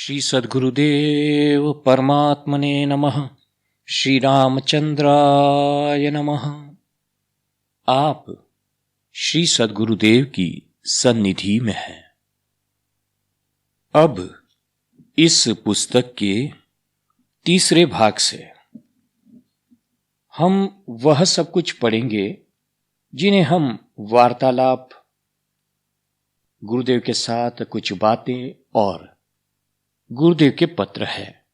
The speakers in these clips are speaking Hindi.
श्री सद्गुरुदेव परमात्मने नमः। श्री रामचंद्राय नमः। आप श्री सद्गुरुदेव की सन्निधि में हैं। अब इस पुस्तक के तीसरे भाग से हम वह सब कुछ पढ़ेंगे जिन्हें हम वार्तालाप, गुरुदेव के साथ कुछ बातें और गुरुदेव के पत्र है।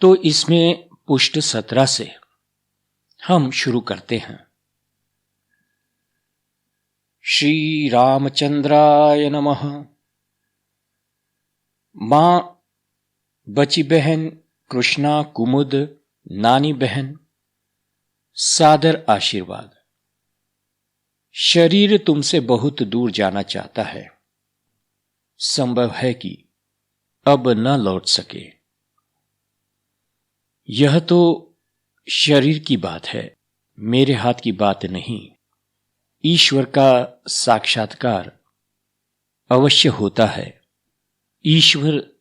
तो इसमें पुष्ट 17 से हम शुरू करते हैं। श्री रामचंद्राय नमः। मां बची बहन कृष्णा कुमुद नानी बहन, सादर आशीर्वाद। शरीर तुमसे बहुत दूर जाना चाहता है। संभव है कि अब न लौट सके। यह तो शरीर की बात है, मेरे हाथ की बात नहीं। ईश्वर का साक्षात्कार अवश्य होता है। ईश्वर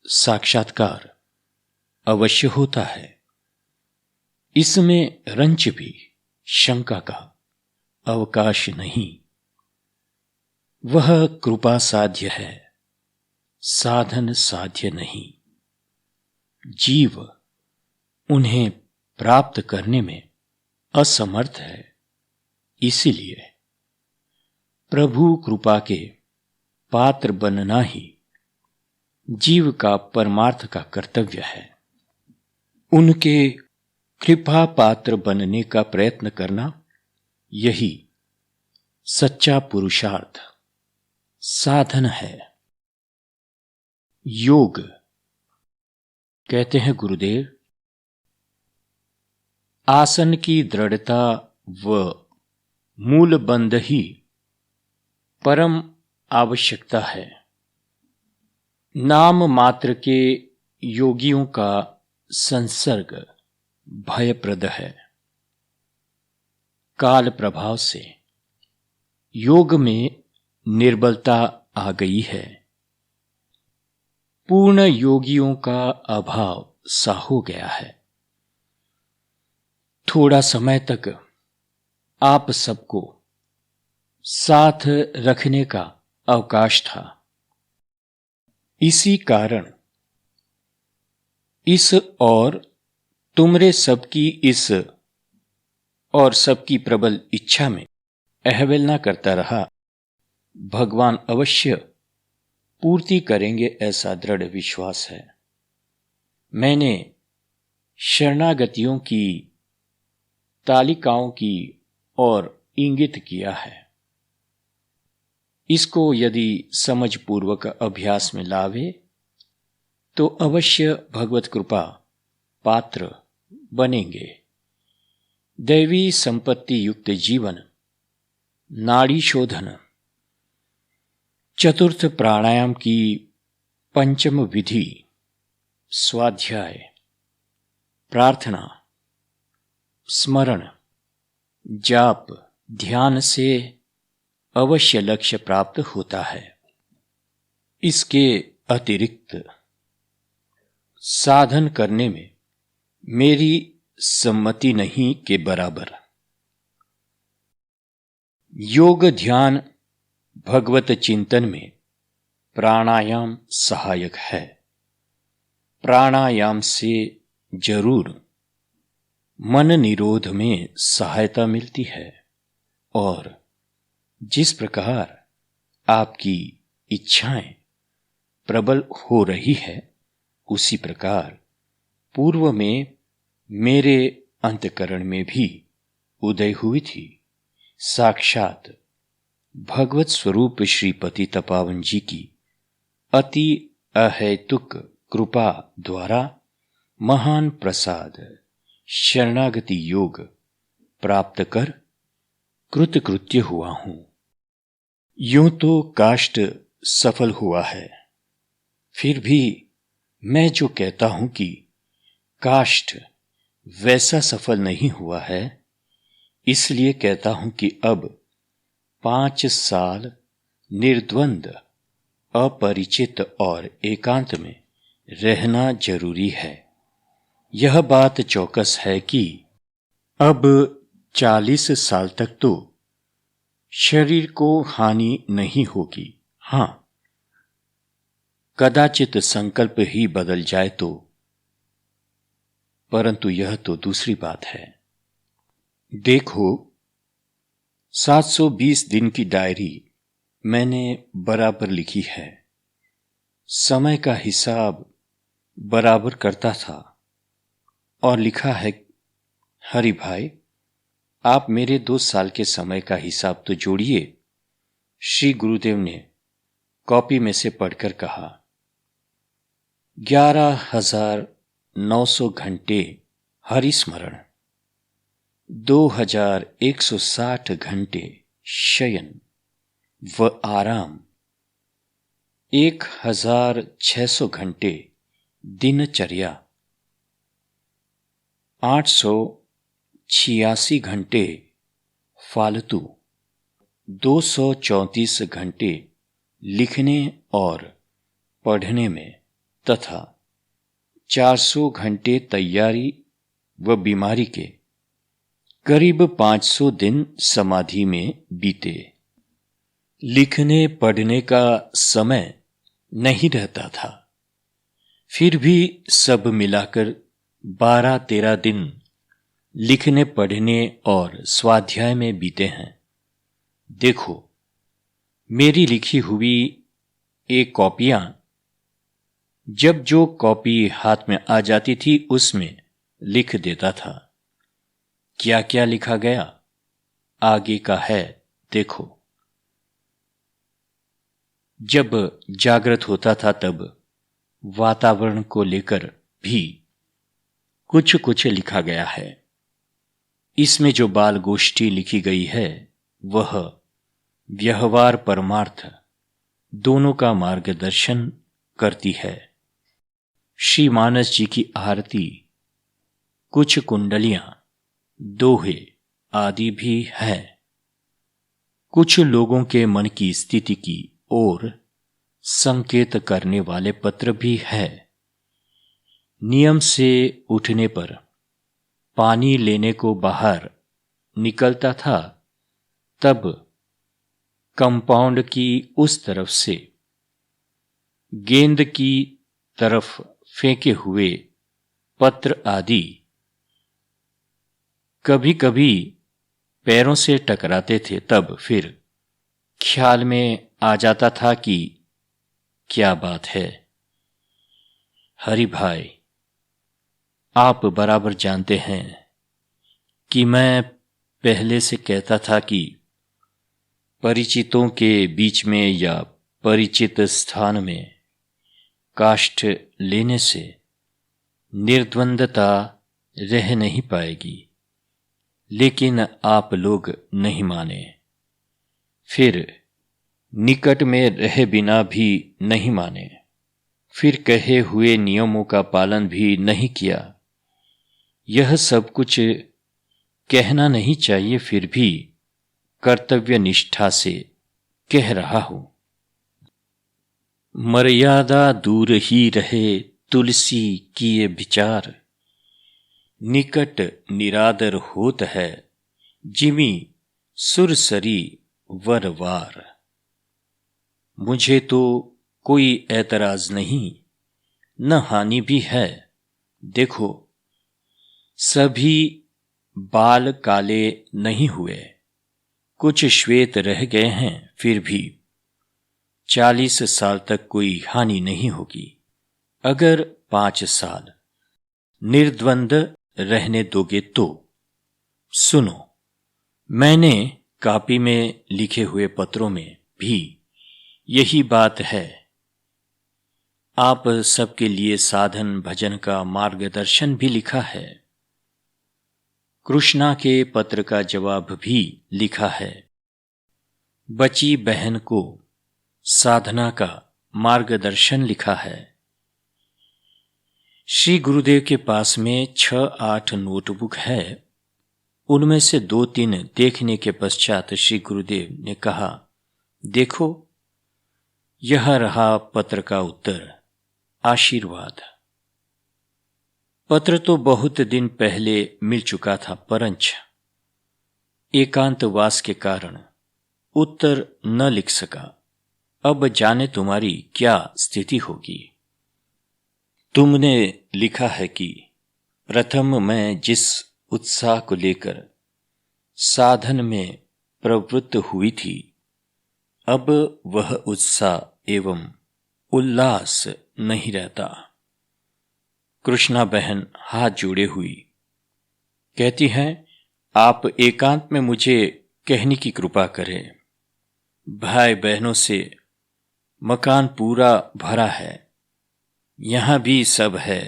साक्षात्कार अवश्य होता है। इसमें रंच भी, शंका का अवकाश नहीं। वह कृपा साध्य है, साधन साध्य नहीं। जीव उन्हें प्राप्त करने में असमर्थ है। इसीलिए प्रभु कृपा के पात्र बनना ही जीव का परमार्थ का कर्तव्य है। उनके कृपा पात्र बनने का प्रयत्न करना, यही सच्चा पुरुषार्थ साधन है। योग कहते हैं गुरुदेव, आसन की दृढ़ता व मूल बंध ही परम आवश्यकता है। नाम मात्र के योगियों का संसर्ग भयप्रद है। काल प्रभाव से योग में निर्बलता आ गई है। पूर्ण योगियों का अभाव सा हो गया है। थोड़ा समय तक आप सबको साथ रखने का अवकाश था। इसी कारण इस और तुमरे सबकी इस और सबकी प्रबल इच्छा में अहवेलना करता रहा। भगवान अवश्य पूर्ति करेंगे, ऐसा दृढ़ विश्वास है। मैंने शरणागतियों की तालिकाओं की ओर इंगित किया है। इसको यदि समझपूर्वक अभ्यास में लावे तो अवश्य भगवत कृपा पात्र बनेंगे। दैवी संपत्ति युक्त जीवन, नाड़ी शोधन, चतुर्थ प्राणायाम की पंचम विधि, स्वाध्याय, प्रार्थना, स्मरण, जाप, ध्यान से अवश्य लक्ष्य प्राप्त होता है। इसके अतिरिक्त साधन करने में मेरी सम्मति नहीं के बराबर। योग ध्यान भगवत चिंतन में प्राणायाम सहायक है। प्राणायाम से जरूर मन निरोध में सहायता मिलती है। और जिस प्रकार आपकी इच्छाएं प्रबल हो रही है, उसी प्रकार पूर्व में मेरे अंतकरण में भी उदय हुई थी। साक्षात भगवत स्वरूप श्रीपति तपावन जी की अति अहेतुक कृपा द्वारा महान प्रसाद शरणागति योग प्राप्त कर कृतकृत्य हुआ हूं। यूं तो काष्ठ सफल हुआ है, फिर भी मैं जो कहता हूं कि काष्ठ वैसा सफल नहीं हुआ है, इसलिए कहता हूं कि अब 5 साल निर्द्वंद अपरिचित और एकांत में रहना जरूरी है। यह बात चौकस है कि अब 40 साल तक तो शरीर को हानि नहीं होगी। हां, कदाचित संकल्प ही बदल जाए तो, परंतु यह तो दूसरी बात है। देखो, 720 दिन की डायरी मैंने बराबर लिखी है। समय का हिसाब बराबर करता था और लिखा है, हरि भाई, आप मेरे 2 साल के समय का हिसाब तो जोड़िए। श्री गुरुदेव ने कॉपी में से पढ़कर कहा, 11,900 घंटे हरिस्मरण, 2,160 घंटे शयन व आराम, 1,600 घंटे दिनचर्या, 886 घंटे फालतू, 234 घंटे लिखने और पढ़ने में तथा 400 घंटे तैयारी व बीमारी के, करीब 500 दिन समाधि में बीते। लिखने पढ़ने का समय नहीं रहता था, फिर भी सब मिलाकर 12-13 दिन लिखने पढ़ने और स्वाध्याय में बीते हैं। देखो, मेरी लिखी हुई एक कॉपियां, जब जो कॉपी हाथ में आ जाती थी उसमें लिख देता था। क्या क्या लिखा गया आगे का है, देखो। जब जागृत होता था तब वातावरण को लेकर भी कुछ कुछ लिखा गया है। इसमें जो बाल गोष्ठी लिखी गई है वह व्यवहार परमार्थ दोनों का मार्गदर्शन करती है। श्री मानस जी की आरती, कुछ कुंडलियां, दोहे आदि भी है। कुछ लोगों के मन की स्थिति की ओर संकेत करने वाले पत्र भी है। नियम से उठने पर पानी लेने को बाहर निकलता था तब कंपाउंड की उस तरफ से गेंद की तरफ फेंके हुए पत्र आदि कभी कभी पैरों से टकराते थे, तब फिर ख्याल में आ जाता था कि क्या बात है। हरि भाई, आप बराबर जानते हैं कि मैं पहले से कहता था कि परिचितों के बीच में या परिचित स्थान में काष्ठ लेने से निर्द्वंदता रह नहीं पाएगी, लेकिन आप लोग नहीं माने। फिर निकट में रहे बिना भी नहीं माने, फिर कहे हुए नियमों का पालन भी नहीं किया। यह सब कुछ कहना नहीं चाहिए, फिर भी कर्तव्य निष्ठा से कह रहा हूं। मर्यादा दूर ही रहे तुलसी किए विचार, निकट निरादर होत है जिमी सुरसरी वरवार। मुझे तो कोई ऐतराज नहीं, न हानि भी है। देखो, सभी बाल काले नहीं हुए, कुछ श्वेत रह गए हैं, फिर भी 40 साल तक कोई हानि नहीं होगी। अगर 5 साल निर्द्वंद रहने दोगे तो। सुनो, मैंने कॉपी में लिखे हुए पत्रों में भी यही बात है। आप सबके लिए साधन भजन का मार्गदर्शन भी लिखा है। कृष्णा के पत्र का जवाब भी लिखा है। बची बहन को साधना का मार्गदर्शन लिखा है। श्री गुरुदेव के पास में 6-8 नोटबुक है। उनमें से 2-3 देखने के पश्चात श्री गुरुदेव ने कहा, देखो, यह रहा पत्र का उत्तर। आशीर्वाद। पत्र तो बहुत दिन पहले मिल चुका था, परंच एकांतवास के कारण उत्तर न लिख सका। अब जाने तुम्हारी क्या स्थिति होगी। तुमने लिखा है कि प्रथम मैं जिस उत्साह को लेकर साधन में प्रवृत्त हुई थी, अब वह उत्साह एवं उल्लास नहीं रहता। कृष्णा बहन हाथ जोड़े हुई कहती हैं, आप एकांत में मुझे कहने की कृपा करें। भाई बहनों से मकान पूरा भरा है, यहां भी सब है।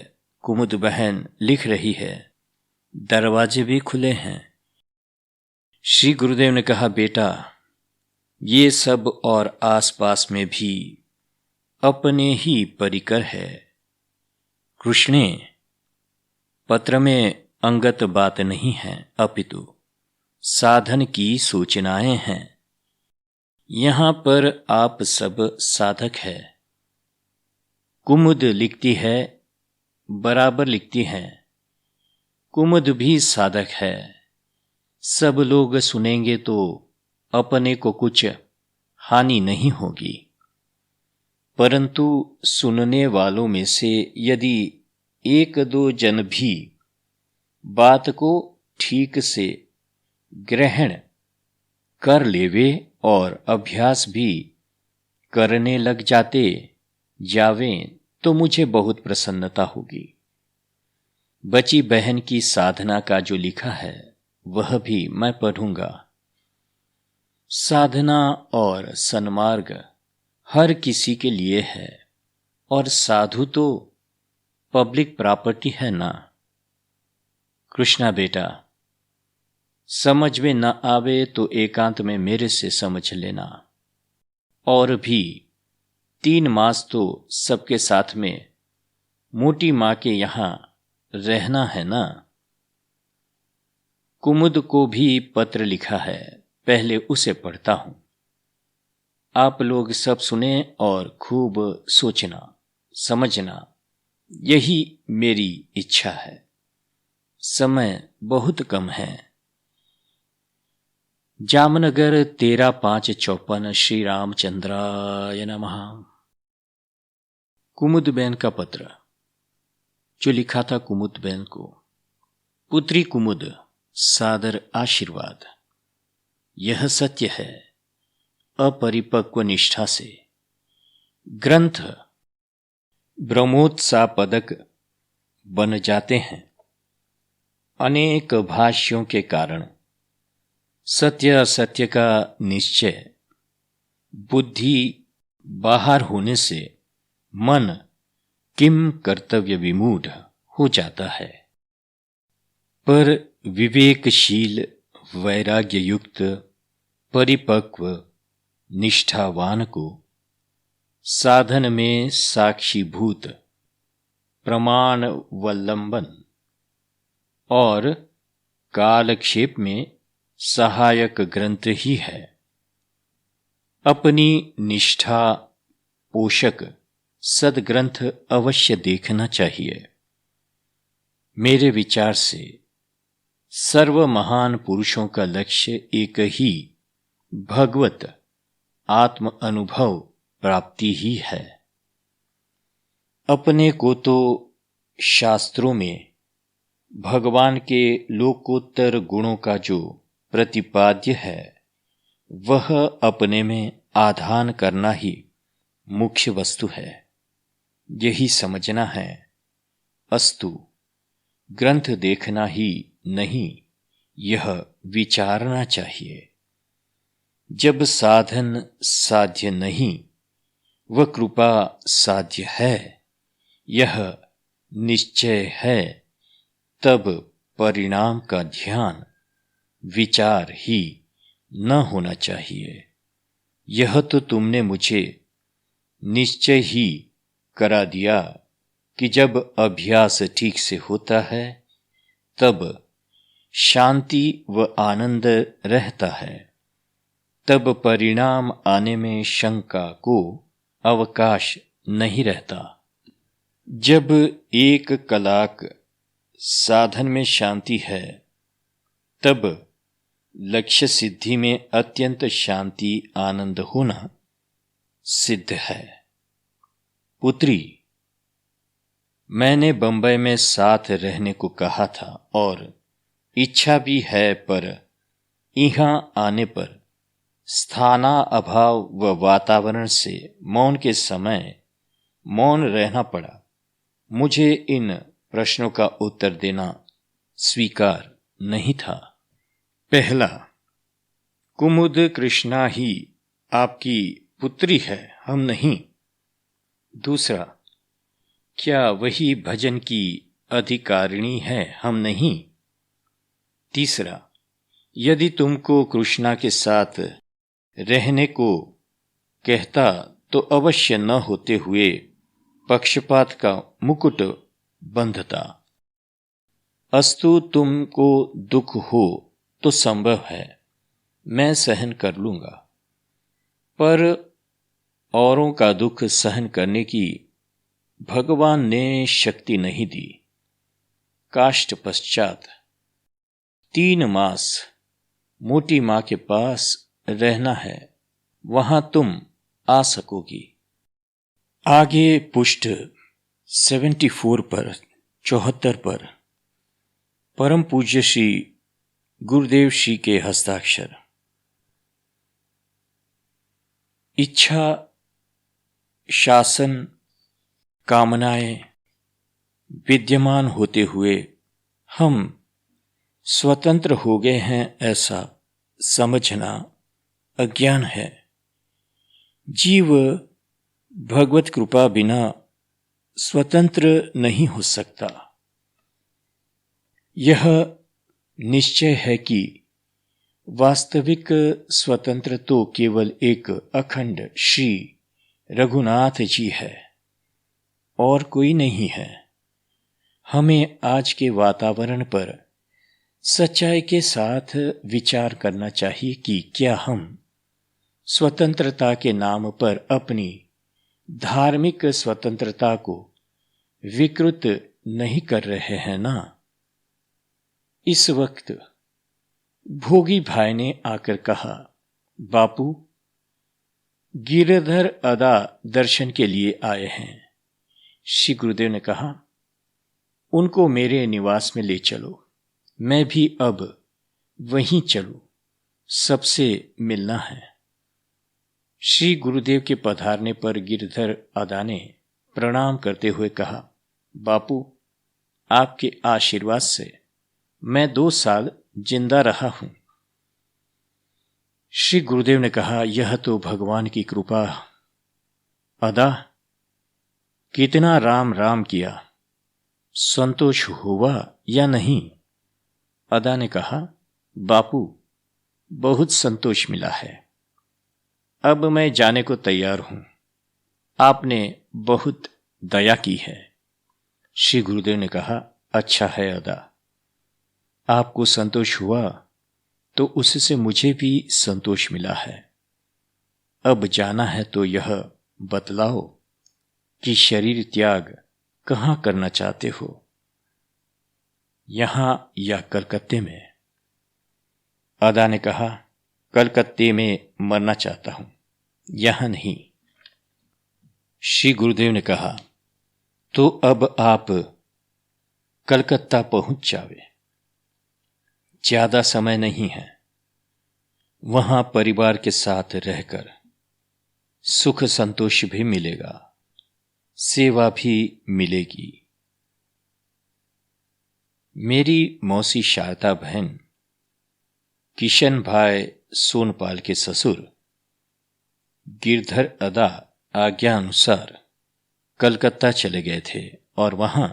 कुमुद बहन लिख रही है, दरवाजे भी खुले हैं। श्री गुरुदेव ने कहा, बेटा ये सब और आसपास में भी अपने ही परिकर है। कृष्णे, पत्र में अंगत बात नहीं है, अपितु साधन की सूचनाएं हैं। यहां पर आप सब साधक है। कुमुद लिखती है, बराबर लिखती है। कुमुद भी साधक है। सब लोग सुनेंगे तो अपने को कुछ हानि नहीं होगी, परंतु सुनने वालों में से यदि एक दो जन भी बात को ठीक से ग्रहण कर लेवे और अभ्यास भी करने लग जावें तो मुझे बहुत प्रसन्नता होगी। बची बहन की साधना का जो लिखा है वह भी मैं पढ़ूंगा। साधना और सन्मार्ग हर किसी के लिए है, और साधु तो पब्लिक प्रॉपर्टी है ना। कृष्णा बेटा, समझ में न आवे तो एकांत में मेरे से समझ लेना। और भी 3 मास तो सबके साथ में मोटी मां के यहां रहना है ना। कुमुद को भी पत्र लिखा है, पहले उसे पढ़ता हूं। आप लोग सब सुने और खूब सोचना समझना, यही मेरी इच्छा है। समय बहुत कम है। जामनगर 13/5/54 श्री रामचंद्राय नमः। कुमुदबेन का पत्र जो लिखा था कुमुदबेन को। पुत्री कुमुद, सादर आशीर्वाद। यह सत्य है, अपरिपक्व निष्ठा से ग्रंथ ब्रह्मोत्साह पदक बन जाते हैं। अनेक भाष्यों के कारण सत्य असत्य का निश्चय बुद्धि बाहर होने से मन किम कर्तव्य विमूढ़ हो जाता है। पर विवेकशील वैराग्य युक्त परिपक्व निष्ठावान को साधन में साक्षीभूत प्रमाणवलंबन और कालक्षेप में सहायक ग्रंथ ही है। अपनी निष्ठा पोषक सदग्रंथ अवश्य देखना चाहिए। मेरे विचार से सर्व महान पुरुषों का लक्ष्य एक ही भगवत आत्म अनुभव प्राप्ति ही है। अपने को तो शास्त्रों में भगवान के लोकोत्तर गुणों का जो प्रतिपाद्य है वह अपने में आधान करना ही मुख्य वस्तु है, यही समझना है। अस्तु, ग्रंथ देखना ही नहीं, यह विचारना चाहिए। जब साधन साध्य नहीं वह कृपा साध्य है, यह निश्चय है, तब परिणाम का ध्यान विचार ही न होना चाहिए। यह तो तुमने मुझे निश्चय ही करा दिया कि जब अभ्यास ठीक से होता है तब शांति व आनंद रहता है, तब परिणाम आने में शंका को अवकाश नहीं रहता। जब एक कलाक साधन में शांति है, तब लक्ष्य सिद्धि में अत्यंत शांति आनंद होना सिद्ध है। पुत्री, मैंने बंबई में साथ रहने को कहा था और इच्छा भी है, पर यहां आने पर स्थाना अभाव व वातावरण से मौन के समय मौन रहना पड़ा। मुझे इन प्रश्नों का उत्तर देना स्वीकार नहीं था। पहला, कुमुद कृष्णा ही आपकी पुत्री है, हम नहीं। दूसरा, क्या वही भजन की अधिकारिणी है, हम नहीं। तीसरा, यदि तुमको कृष्णा के साथ रहने को कहता तो अवश्य न होते हुए पक्षपात का मुकुट बंधता। अस्तु, तुमको दुख हो तो संभव है, मैं सहन कर लूंगा, पर औरों का दुख सहन करने की भगवान ने शक्ति नहीं दी। काष्ठ पश्चात 3 मास मोटी मां के पास रहना है, वहां तुम आ सकोगी। आगे पुष्ट 74 पर 74 पर परम पूज्य श्री गुरुदेव श्री के हस्ताक्षर। इच्छा, शासन, कामनाएं विद्यमान होते हुए हम स्वतंत्र हो गए हैं, ऐसा समझना अज्ञान है। जीव भगवत कृपा बिना स्वतंत्र नहीं हो सकता। यह निश्चय है कि वास्तविक स्वतंत्र तो केवल एक अखंड श्री रघुनाथ जी है और कोई नहीं है। हमें आज के वातावरण पर सच्चाई के साथ विचार करना चाहिए कि क्या हम स्वतंत्रता के नाम पर अपनी धार्मिक स्वतंत्रता को विकृत नहीं कर रहे हैं ना। इस वक्त भोगी भाई ने आकर कहा, बापू, गिरधर अदा दर्शन के लिए आए हैं। श्री गुरुदेव ने कहा, उनको मेरे निवास में ले चलो, मैं भी अब वहीं चलूं, सबसे मिलना है। श्री गुरुदेव के पधारने पर गिरधर अदा ने प्रणाम करते हुए कहा, बापू, आपके आशीर्वाद से मैं 2 साल जिंदा रहा हूं। श्री गुरुदेव ने कहा, यह तो भगवान की कृपा। अदा, कितना राम राम किया, संतोष हुआ या नहीं? अदा ने कहा, बापू, बहुत संतोष मिला है, अब मैं जाने को तैयार हूं। आपने बहुत दया की है। श्री गुरुदेव ने कहा, अच्छा है अदा, आपको संतोष हुआ तो उससे मुझे भी संतोष मिला है। अब जाना है तो यह बतलाओ कि शरीर त्याग कहां करना चाहते हो, यहां या कलकत्ते में? अदा ने कहा, कलकत्ते में मरना चाहता हूं, यहां नहीं। श्री गुरुदेव ने कहा, तो अब आप कलकत्ता पहुंच जावे, ज्यादा समय नहीं है। वहां परिवार के साथ रहकर सुख संतोष भी मिलेगा, सेवा भी मिलेगी। मेरी मौसी शारदा बहन किशन भाई सोनपाल के ससुर गिरधर अदा आज्ञा अनुसार कलकत्ता चले गए थे और वहां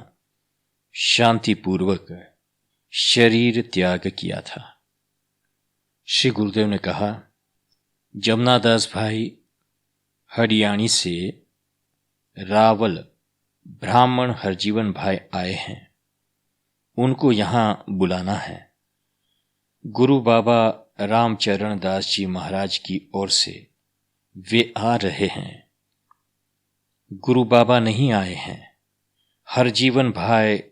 शांतिपूर्वक शरीर त्याग किया था। श्री गुरुदेव ने कहा, जमुनादास भाई हरियाणी से रावल ब्राह्मण हरजीवन भाई आए हैं, उनको यहां बुलाना है। गुरु बाबा रामचरण दास जी महाराज की ओर से वे आ रहे हैं। गुरु बाबा नहीं आए हैं। हर जीवन भाई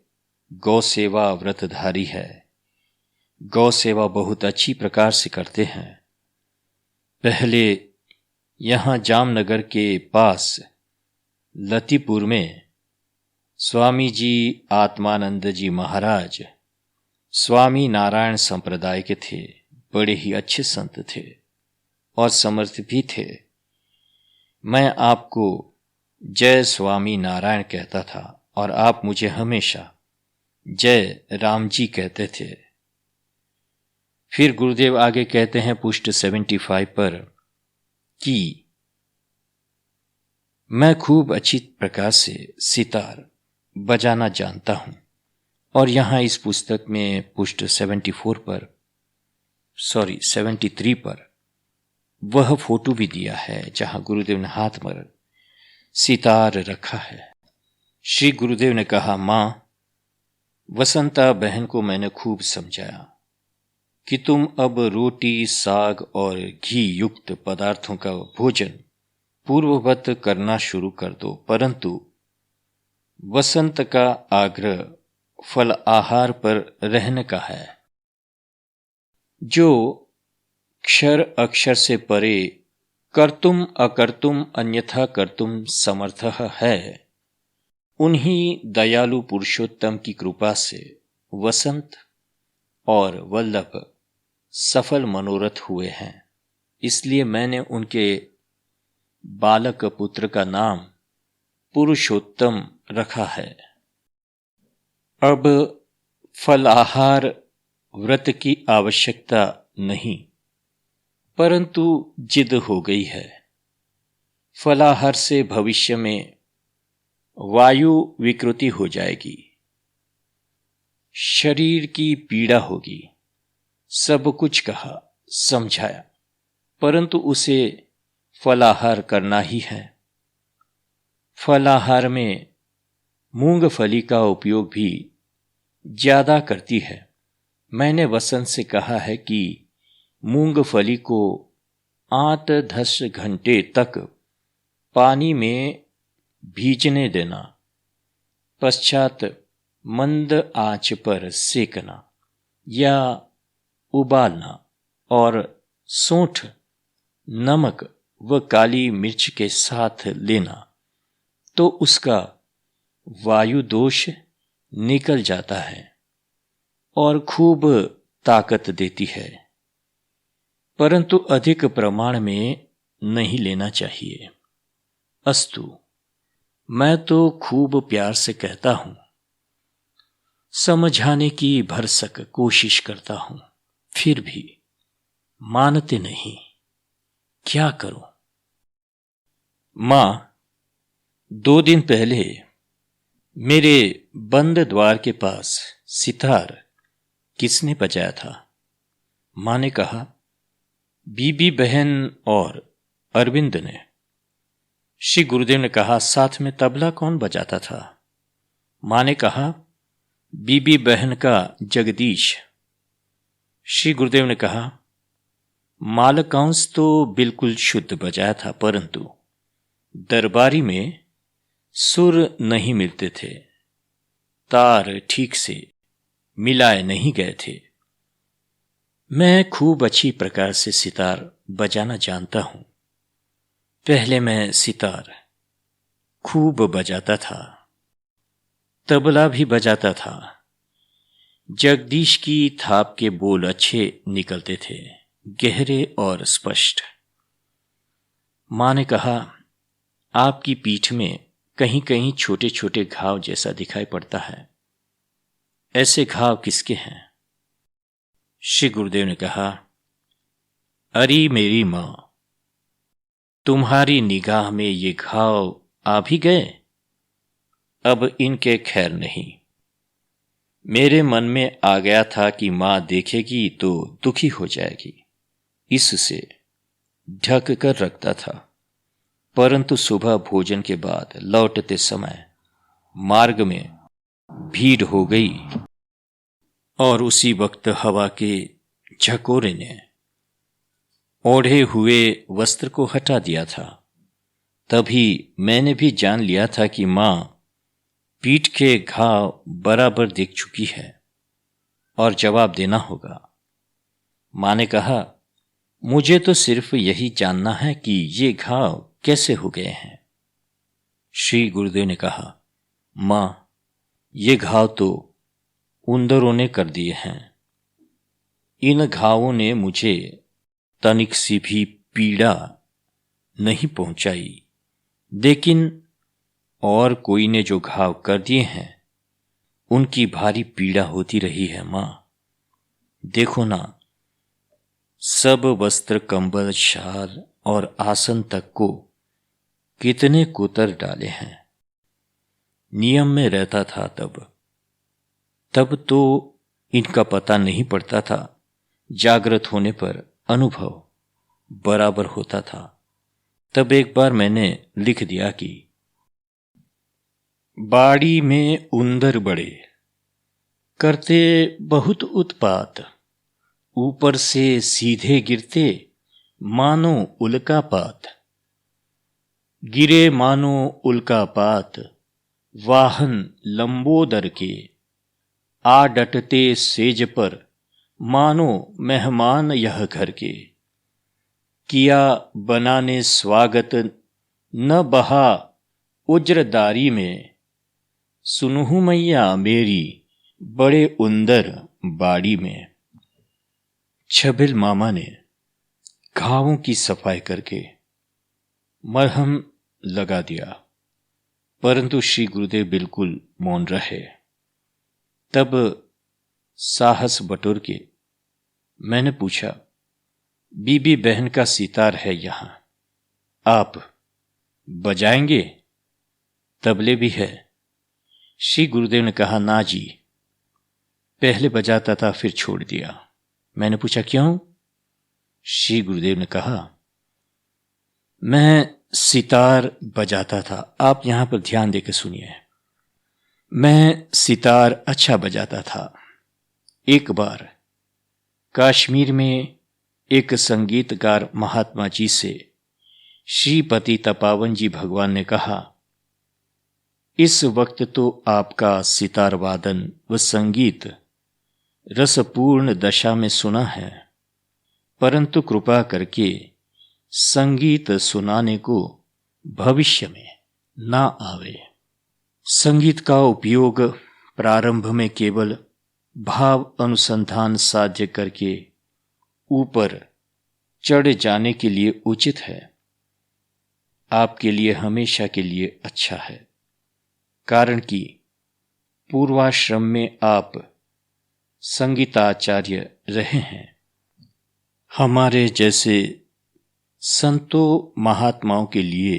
गौ सेवा व्रतधारी है। गौ सेवा बहुत अच्छी प्रकार से करते हैं। पहले यहाँ जामनगर के पास लतीपुर में स्वामी जी आत्मानंद जी महाराज स्वामी नारायण संप्रदाय के थे। बड़े ही अच्छे संत थे और समर्थ भी थे। मैं आपको जय स्वामी नारायण कहता था और आप मुझे हमेशा जय राम जी कहते थे। फिर गुरुदेव आगे कहते हैं पुष्ट 75 पर कि मैं खूब अच्छी प्रकार से सितार बजाना जानता हूं। और यहां इस पुस्तक में पुष्ट 73 पर वह फोटो भी दिया है जहां गुरुदेव ने हाथ पर सितार रखा है। श्री गुरुदेव ने कहा, मां, वसंता बहन को मैंने खूब समझाया कि तुम अब रोटी, साग और घी युक्त पदार्थों का भोजन पूर्ववत करना शुरू कर दो, परंतु वसंत का आग्रह फल आहार पर रहने का है, जो क्षर अक्षर से परे कर्तुम अकर्तुम अन्यथा कर्तुम समर्थ है। उन्हीं दयालु पुरुषोत्तम की कृपा से वसंत और वल्लभ सफल मनोरथ हुए हैं। इसलिए मैंने उनके बालक पुत्र का नाम पुरुषोत्तम रखा है। अब फलाहार व्रत की आवश्यकता नहीं, परंतु जिद हो गई है। फलाहार से भविष्य में वायु विकृति हो जाएगी, शरीर की पीड़ा होगी। सब कुछ कहा, समझाया, परंतु उसे फलाहार करना ही है। फलाहार में मूंगफली का उपयोग भी ज्यादा करती है। मैंने वसंत से कहा है कि मूंगफली को 8-10 घंटे तक पानी में भीजने देना, पश्चात मंद आंच पर सेकना या उबालना और सौंठ, नमक व काली मिर्च के साथ लेना, तो उसका वायु दोष निकल जाता है और खूब ताकत देती है, परंतु अधिक प्रमाण में नहीं लेना चाहिए। अस्तु, मैं तो खूब प्यार से कहता हूं, समझाने की भरसक कोशिश करता हूं, फिर भी मानते नहीं। क्या करूं? मां, 2 दिन पहले मेरे बंद द्वार के पास सितार किसने बजाया था? मां ने कहा, बीबी बहन और अरविंद ने। श्री गुरुदेव ने कहा, साथ में तबला कौन बजाता था? मां ने कहा, बीबी बहन का जगदीश। श्री गुरुदेव ने कहा, मालकांश तो बिल्कुल शुद्ध बजाया था, परंतु दरबारी में सुर नहीं मिलते थे, तार ठीक से मिलाए नहीं गए थे। मैं खूब अच्छी प्रकार से सितार बजाना जानता हूं। पहले मैं सितार खूब बजाता था, तबला भी बजाता था। जगदीश की थाप के बोल अच्छे निकलते थे, गहरे और स्पष्ट। मां ने कहा, आपकी पीठ में कहीं कहीं छोटे छोटे घाव जैसा दिखाई पड़ता है, ऐसे घाव किसके हैं? श्री गुरुदेव ने कहा, अरे मेरी मां, तुम्हारी निगाह में ये घाव आ भी गए? अब इनके खैर नहीं। मेरे मन में आ गया था कि मां देखेगी तो दुखी हो जाएगी, इससे ढक कर रखता था, परंतु सुबह भोजन के बाद लौटते समय मार्ग में भीड़ हो गई और उसी वक्त हवा के झकोरे ने ओढ़े हुए वस्त्र को हटा दिया था। तभी मैंने भी जान लिया था कि मां पीठ के घाव बराबर देख चुकी है और जवाब देना होगा। मां ने कहा, मुझे तो सिर्फ यही जानना है कि ये घाव कैसे हो गए हैं। श्री गुरुदेव ने कहा, मां, ये घाव तो उंदरों ने कर दिए हैं। इन घावों ने मुझे तनिक सी भी पीड़ा नहीं पहुंचाई, लेकिन और कोई ने जो घाव कर दिए हैं उनकी भारी पीड़ा होती रही है। मां, देखो ना, सब वस्त्र, कंबल, शाल और आसन तक को कितने कुतर डाले हैं। नियम में रहता था तब तो इनका पता नहीं पड़ता था। जागृत होने पर अनुभव बराबर होता था। तब एक बार मैंने लिख दिया कि बाड़ी में उंदर बड़े, करते बहुत उत्पात, ऊपर से सीधे गिरते मानो उल्कापात। गिरे मानो उल्कापात, वाहन लंबोदर के, आ डटते सेज पर मानो मेहमान यह घर के। किया बनाने स्वागत न बहा उज्रदारी में, सुनहु मैया मेरी बड़े उंदर बाड़ी में। छबिल मामा ने घावों की सफाई करके मरहम लगा दिया, परंतु श्री गुरुदेव बिल्कुल मौन रहे। तब साहस बटोर के मैंने पूछा, बीबी बहन का सितार है यहां, आप बजाएंगे? तबले भी है। श्री गुरुदेव ने कहा, ना जी, पहले बजाता था फिर छोड़ दिया। मैंने पूछा, क्यों? श्री गुरुदेव ने कहा, मैं सितार बजाता था। आप यहां पर ध्यान देकर सुनिए। मैं सितार अच्छा बजाता था। एक बार कश्मीर में एक संगीतकार महात्मा जी से श्रीपति तपावन जी भगवान ने कहा, इस वक्त तो आपका सितार वादन व संगीत रसपूर्ण दशा में सुना है, परंतु कृपा करके संगीत सुनाने को भविष्य में ना आवे। संगीत का उपयोग प्रारंभ में केवल भाव अनुसंधान साध्य करके ऊपर चढ़ जाने के लिए उचित है। आपके लिए हमेशा के लिए अच्छा है, कारण कि पूर्वाश्रम में आप संगीताचार्य रहे हैं। हमारे जैसे संतों महात्माओं के लिए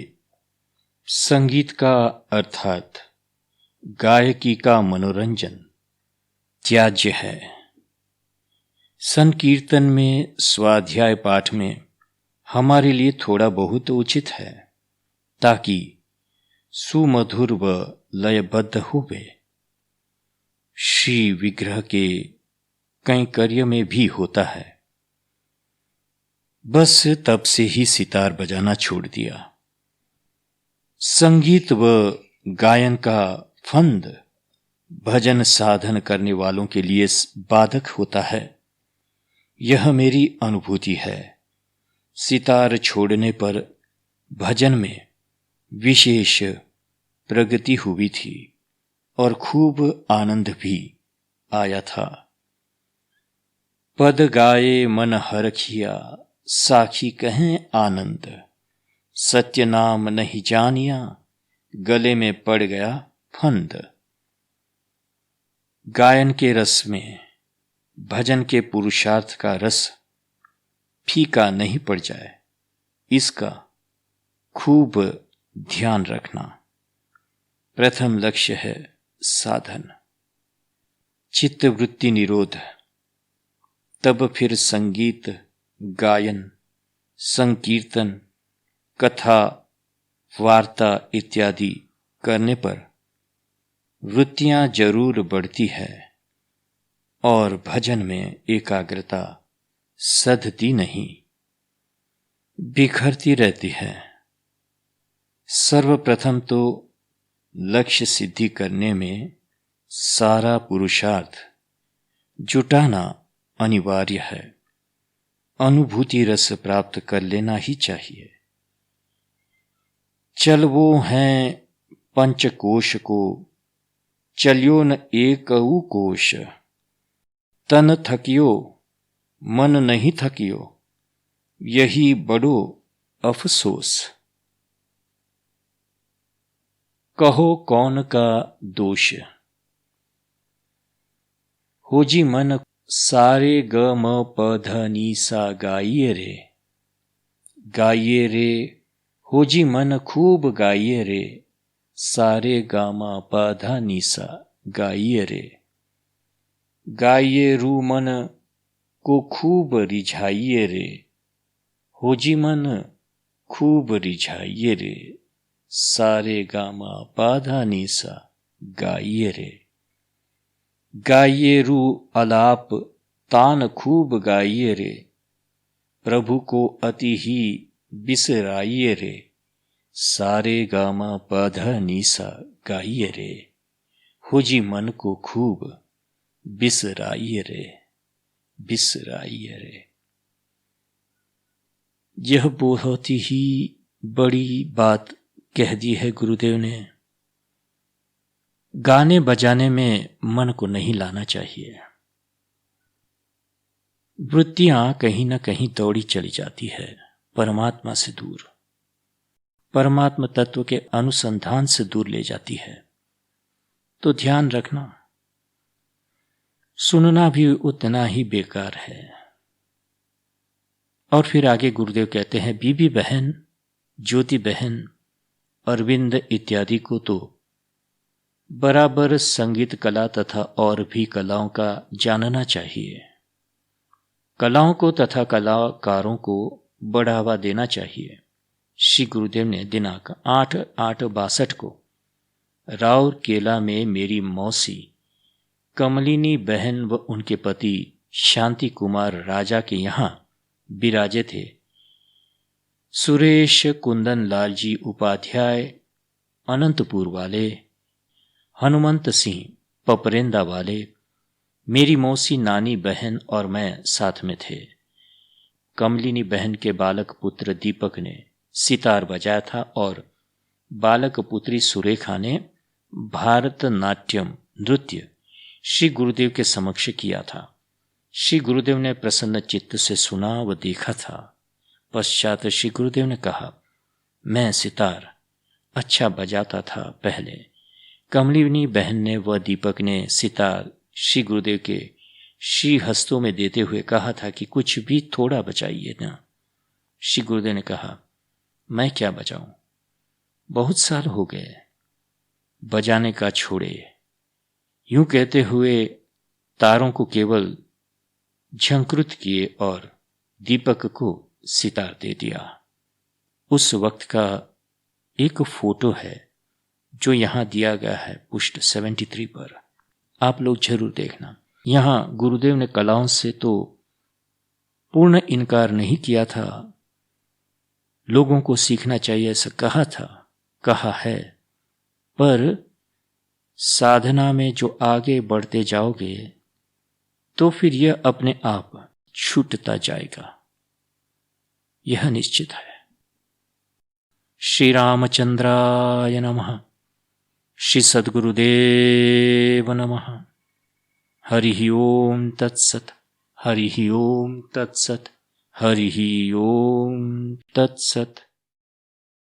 संगीत का अर्थात गायकी का मनोरंजन त्याज्य है। संकीर्तन में स्वाध्याय पाठ में हमारे लिए थोड़ा बहुत उचित है, ताकि सुमधुर व लयबद्ध होवे। श्री विग्रह के कैंकर्य में भी होता है। बस तब से ही सितार बजाना छोड़ दिया। संगीत व गायन का फंद भजन साधन करने वालों के लिए बाधक होता है, यह मेरी अनुभूति है। सितार छोड़ने पर भजन में विशेष प्रगति हुई थी और खूब आनंद भी आया था। पद गाए मन हरखिया, साखी कहें आनंद, सत्य नाम नहीं जानिया, गले में पड़ गया फंद। गायन के रस में भजन के पुरुषार्थ का रस फीका नहीं पड़ जाए, इसका खूब ध्यान रखना। प्रथम लक्ष्य है साधन, चित्तवृत्ति निरोध। तब फिर संगीत, गायन, संकीर्तन, कथा, वार्ता इत्यादि करने पर वृत्तियां जरूर बढ़ती है और भजन में एकाग्रता सधती नहीं, बिखरती रहती है। सर्वप्रथम तो लक्ष्य सिद्धि करने में सारा पुरुषार्थ जुटाना अनिवार्य है। अनुभूति रस प्राप्त कर लेना ही चाहिए। चल वो हैं पंचकोश को, चलियो न एकऊ कोश। तन थकियो मन नहीं थकियो, यही बड़ो अफसोस। कहो कौन का दोष, हो जी मन सारे ग म प ध नी सा गाइए रे। गाइए रे हो जी मन खूब गाइए रे, सारे गा म प ध नी सा गाइए रे। गाइए रू मन को खूब रिझाइए रे, हो जी मन खूब रिझाइए रे, सारे गा म प ध नी सा गाइए रे। गाइए रू अलाप तान खूब गाइए रे, प्रभु को अति ही बिसराइए रे, सारे गा म प ध नी सा गाइए रे, हो जी मन को खूब बिसराइए रे, बिसराइए रे। यह बहुत ही बड़ी बात कह दी है गुरुदेव ने। गाने बजाने में मन को नहीं लाना चाहिए। वृत्तियां कहीं न कहीं दौड़ी चली जाती है परमात्मा से दूर, परमात्मा तत्व के अनुसंधान से दूर ले जाती है। तो ध्यान रखना, सुनना भी उतना ही बेकार है। और फिर आगे गुरुदेव कहते हैं, बीबी बहन, ज्योति बहन, अरविंद इत्यादि को तो बराबर संगीत कला तथा और भी कलाओं का जानना चाहिए। कलाओं को तथा कलाकारों को बढ़ावा देना चाहिए। श्री गुरुदेव ने दिनांक 8/8/62 को राउरकेला में मेरी मौसी कमलिनी बहन व उनके पति शांति कुमार राजा के यहाँ विराजे थे। सुरेश कुंदन लाल जी उपाध्याय अनंतपुर वाले, हनुमंत सिंह पपरेंदा वाले, मेरी मौसी नानी बहन और मैं साथ में थे। कमलिनी बहन के बालक पुत्र दीपक ने सितार बजाया था और बालक पुत्री सुरेखा ने भारतनाट्यम नृत्य श्री गुरुदेव के समक्ष किया था। श्री गुरुदेव ने प्रसन्न चित्त से सुना व देखा था। पश्चात श्री गुरुदेव ने कहा, मैं सितार अच्छा बजाता था पहले। कमलिनी बहन ने व दीपक ने सितार श्री गुरुदेव के श्री हस्तों में देते हुए कहा था कि कुछ भी थोड़ा बजाइए ना। श्री गुरुदेव ने कहा, मैं क्या बजाऊं, बहुत साल हो गए, बजाने का छोड़े। यूं कहते हुए तारों को केवल झंकृत किए और दीपक को सितार दे दिया। उस वक्त का एक फोटो है जो यहां दिया गया है पुष्ट 73 पर, आप लोग जरूर देखना। यहां गुरुदेव ने कलाओं से तो पूर्ण इनकार नहीं किया था, लोगों को सीखना चाहिए ऐसा कहा था, कहा है, पर साधना में जो आगे बढ़ते जाओगे तो फिर यह अपने आप छूटता जाएगा, यह निश्चित है। श्री रामचंद्राय नमः। श्री सद्गुरुदेव नमः। हरि ओम तत्सत। हरि ओम तत्सत। हरि ओम तत्सत।